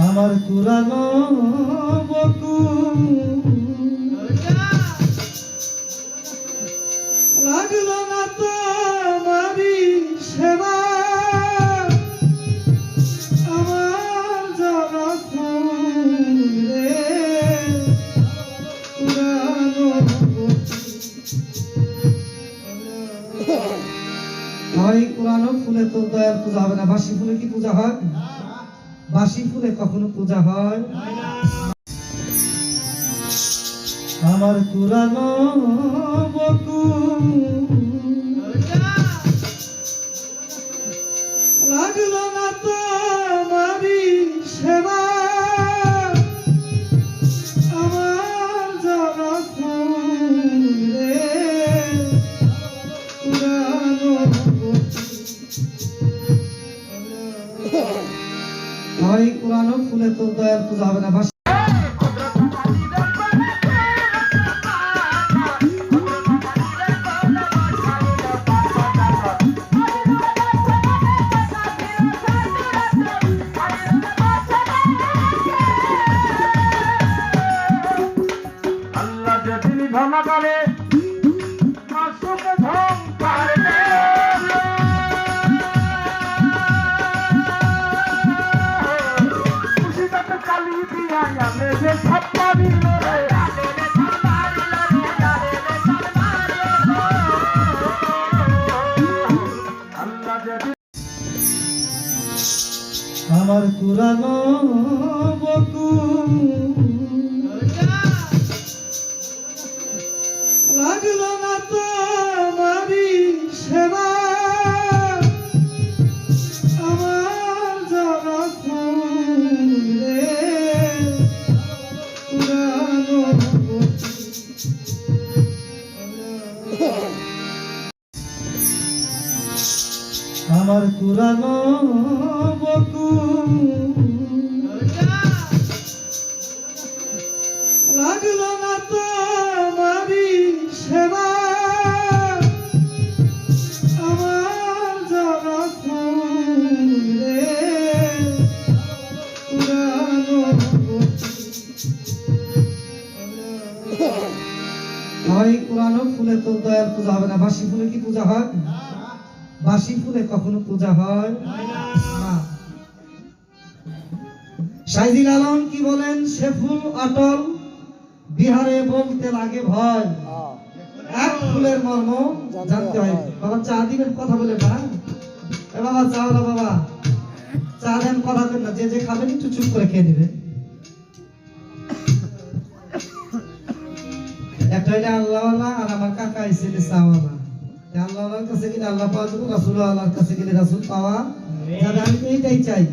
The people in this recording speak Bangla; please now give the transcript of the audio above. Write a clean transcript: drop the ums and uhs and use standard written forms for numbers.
আমার পুরানো বকুল লাগলো না তো আমারি সেবা আমার যারা ফুলে পুরানো ভাই পুরানো ফুলে তো দয়ার পূজা হবে না। বাসি ফুলে কি পূজা হয়? বাসি ফুলে কখনো পূজা হয়? আমার পুরানো বকুল লাগলো না তো আমারি সেবা আমার যারা ফুলে পুরানো ভাই পুরানো ফুলে তো দয়ার পূজা হবে না। বাসি ধনা করে মাসুকে ধন পারবে খুশিতে কালি দিয়া আমি যে ছাপ্পা দিল রে আমার পুরানো বকুল লাগলো না তো আমারি সেবা আমার যারা ফুলে পুরানো আমার পুরানো বকুল লাগলো না তো আমারি সেবা আমার যারা ফুলে পুরানো ভাই পুরানো ফুলে তো দয়ার পূজা হবে না। বাসি ফুলে কি পূজা হয়? বাসি ফুলে কখনো পূজা হয় না। সাইদি লালন কি বলেন? সে ফুল অটল বিহারে বলতে লাগে ভয়, এক ফুলের মর্ম জানতে হয়। বাবা চা দিবেন? কথা বলে না এ বাবা, চা হলো বাবা, চা দেন, কথা বলেন না। যে যে খাবেন একটু চুপ করে খেয়ে নেবেন। একটা হইলে আল্লাহওয়ালা আর আমার কাকা এসেছে চাওয়ালা। আল্লাহর কাছে গেলে আল্লাহ পাওয়া যাবে, রাসূলুল্লাহর কাছে গেলে রাসূল পাওয়া যাবে। আমি তো এইটাই চাই।